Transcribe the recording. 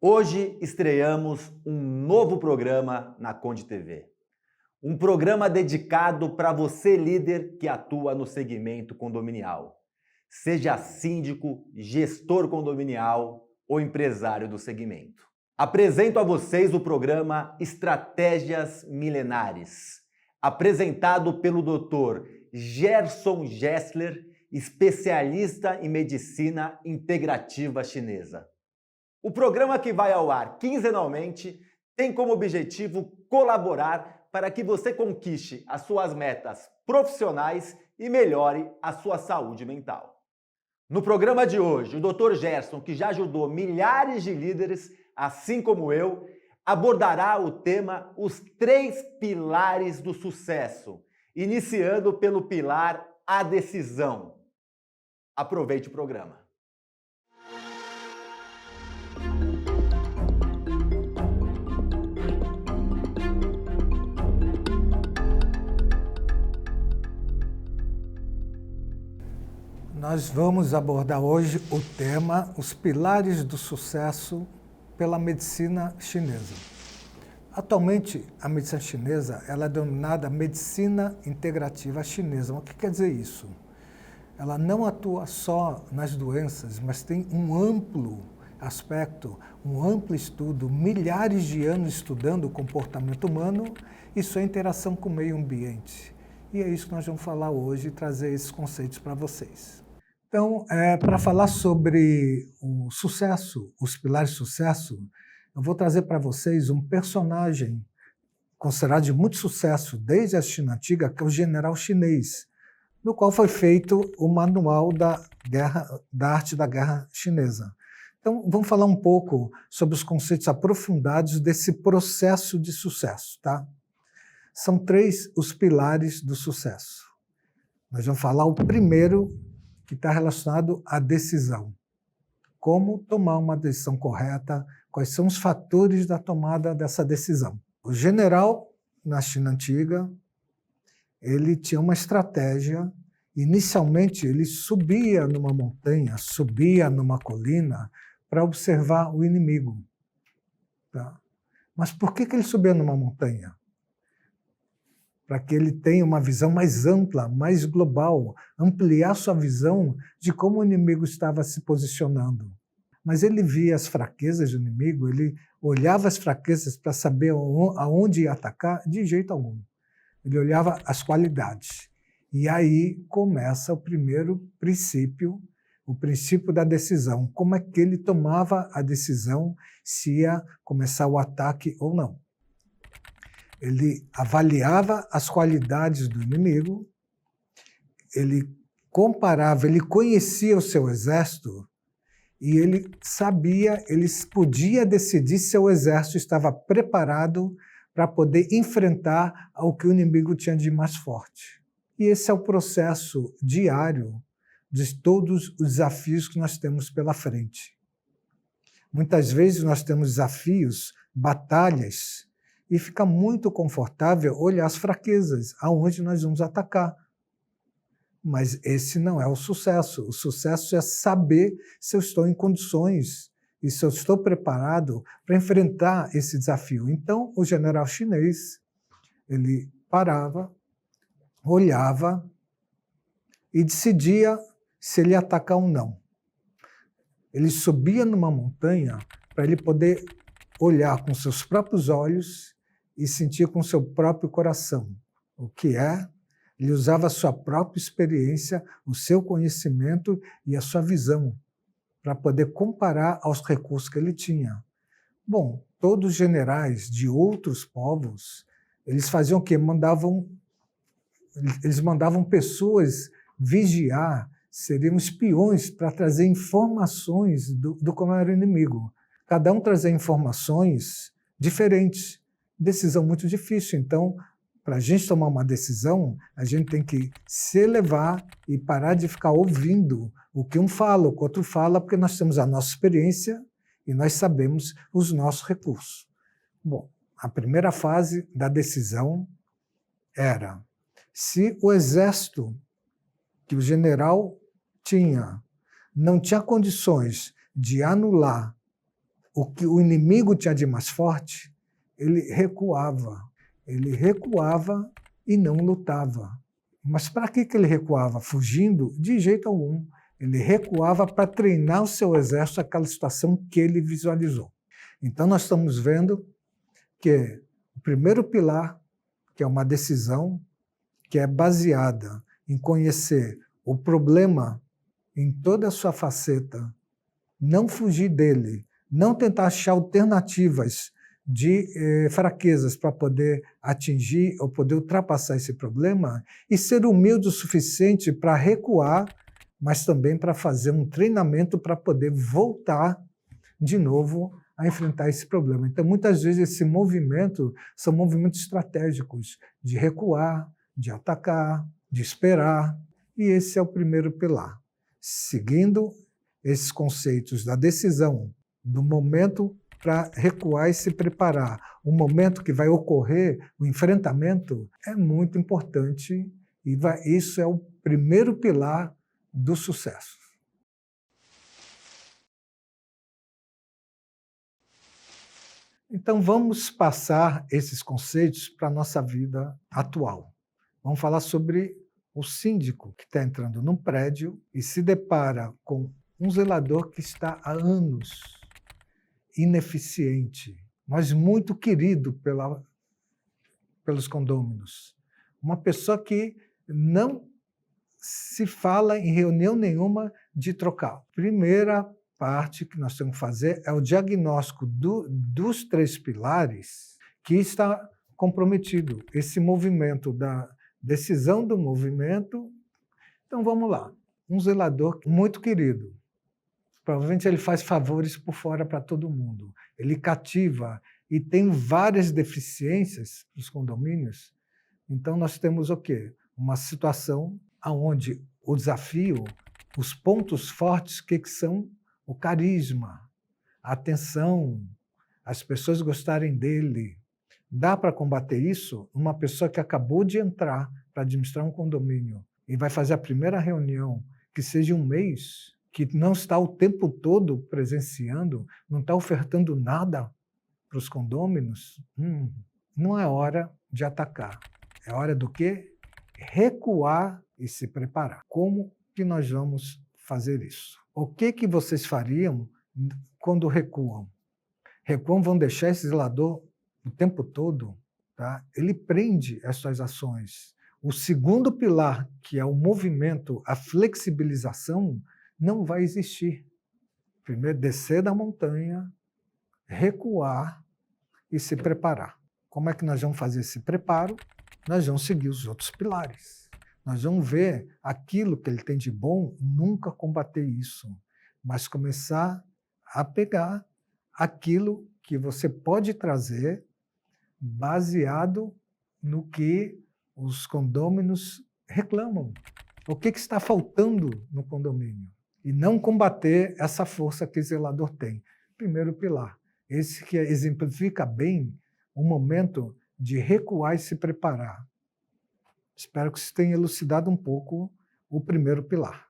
Hoje estreamos um novo programa na Conde TV. Um programa dedicado para você, líder que atua no segmento condominial. Seja síndico, gestor condominial ou empresário do segmento. Apresento a vocês o programa Estratégias Milenares, apresentado pelo Dr. Gerson Gessler, especialista em medicina integrativa chinesa. O programa, que vai ao ar quinzenalmente, tem como objetivo colaborar para que você conquiste as suas metas profissionais e melhore a sua saúde mental. No programa de hoje, o Dr. Gerson, que já ajudou milhares de líderes, assim como eu, abordará o tema Os 3 Pilares do Sucesso, iniciando pelo pilar A Decisão. Aproveite o programa. Nós vamos abordar hoje o tema Os Pilares do Sucesso pela medicina chinesa. Atualmente, a medicina chinesa ela é denominada medicina integrativa chinesa. O que quer dizer isso? Ela não atua só nas doenças, mas tem um amplo aspecto, um amplo estudo, milhares de anos estudando o comportamento humano e sua interação com o meio ambiente. E é isso que nós vamos falar hoje e trazer esses conceitos para vocês. Então, para falar sobre o sucesso, os pilares de sucesso, eu vou trazer para vocês um personagem considerado de muito sucesso desde a China Antiga, que é o general chinês, no qual foi feito o manual da arte da guerra chinesa. Então, vamos falar um pouco sobre os conceitos aprofundados desse processo de sucesso, tá? São 3 os pilares do sucesso. Nós vamos falar o primeiro, que está relacionado à decisão. Como tomar uma decisão correta, quais são os fatores da tomada dessa decisão. O general, na China Antiga, ele tinha uma estratégia. Inicialmente, ele subia numa montanha, subia numa colina para observar o inimigo. Tá? Mas por que ele subia numa montanha? Para que ele tenha uma visão mais ampla, mais global, ampliar sua visão de como o inimigo estava se posicionando. Mas ele via as fraquezas do inimigo, ele olhava as fraquezas para saber aonde ia atacar, de jeito algum. Ele olhava as qualidades. E aí começa o primeiro princípio, o princípio da decisão. Como é que ele tomava a decisão se ia começar o ataque ou não. Ele avaliava as qualidades do inimigo, ele comparava, ele conhecia o seu exército e ele sabia, ele podia decidir se o exército estava preparado para poder enfrentar o que o inimigo tinha de mais forte. E esse é o processo diário de todos os desafios que nós temos pela frente. Muitas vezes nós temos desafios, batalhas, e fica muito confortável olhar as fraquezas, aonde nós vamos atacar. Mas esse não é o sucesso. O sucesso é saber se eu estou em condições e se eu estou preparado para enfrentar esse desafio. Então, o general chinês, ele parava, olhava e decidia se ele ia atacar ou não. Ele subia numa montanha para ele poder olhar com seus próprios olhos e sentir com seu próprio coração o que é. Ele usava a sua própria experiência, o seu conhecimento e a sua visão para poder comparar aos recursos que ele tinha. Bom, todos os generais de outros povos, eles faziam o quê? Eles mandavam pessoas vigiar, seriam espiões para trazer informações do como era o inimigo. Cada um trazia informações diferentes. Decisão muito difícil. Então, para a gente tomar uma decisão, a gente tem que se elevar e parar de ficar ouvindo o que um fala, o que o outro fala, porque nós temos a nossa experiência e nós sabemos os nossos recursos. Bom, a primeira fase da decisão era se o exército que o general tinha não tinha condições de anular o que o inimigo tinha de mais forte, ele recuava. Ele recuava e não lutava. Mas para que ele recuava? Fugindo? De jeito algum. Ele recuava para treinar o seu exército àquela situação que ele visualizou. Então nós estamos vendo que o primeiro pilar, que é uma decisão, que é baseada em conhecer o problema em toda a sua faceta, não fugir dele, não tentar achar alternativas de fraquezas para poder atingir ou poder ultrapassar esse problema e ser humilde o suficiente para recuar, mas também para fazer um treinamento para poder voltar de novo a enfrentar esse problema. Então, muitas vezes, esse movimento são movimentos estratégicos de recuar, de atacar, de esperar, e esse é o primeiro pilar. Seguindo esses conceitos da decisão, do momento para recuar e se preparar, o momento que vai ocorrer o enfrentamento, é muito importante e isso é o primeiro pilar do sucesso. Então vamos passar esses conceitos para a nossa vida atual. Vamos falar sobre o síndico que está entrando num prédio e se depara com um zelador que está há anos ineficiente, mas muito querido pelos condôminos. Uma pessoa que não se fala em reunião nenhuma de trocar. Primeira parte que nós temos que fazer é o diagnóstico dos 3 pilares que está comprometido. Esse movimento da decisão do movimento. Então vamos lá. Um zelador muito querido. Provavelmente ele faz favores por fora para todo mundo. Ele cativa e tem várias deficiências nos condomínios. Então nós temos o quê? Uma situação onde o desafio, os pontos fortes, que são o carisma, a atenção, as pessoas gostarem dele. Dá para combater isso uma pessoa que acabou de entrar para administrar um condomínio e vai fazer a primeira reunião, que seja um mês, que não está o tempo todo presenciando, não está ofertando nada para os condôminos, não é hora de atacar. É hora do quê? Recuar e se preparar. Como que nós vamos fazer isso? O que vocês fariam quando recuam? Recuam, vão deixar esse zelador o tempo todo, tá? Ele prende as suas ações. O segundo pilar, que é o movimento, a flexibilização, não vai existir. Primeiro, descer da montanha, recuar e se preparar. Como é que nós vamos fazer esse preparo? Nós vamos seguir os outros pilares. Nós vamos ver aquilo que ele tem de bom, nunca combater isso, mas começar a pegar aquilo que você pode trazer baseado no que os condôminos reclamam. O que está faltando no condomínio? E não combater essa força que o zelador tem. Primeiro pilar. Esse que exemplifica bem o momento de recuar e se preparar. Espero que você tenha elucidado um pouco o primeiro pilar.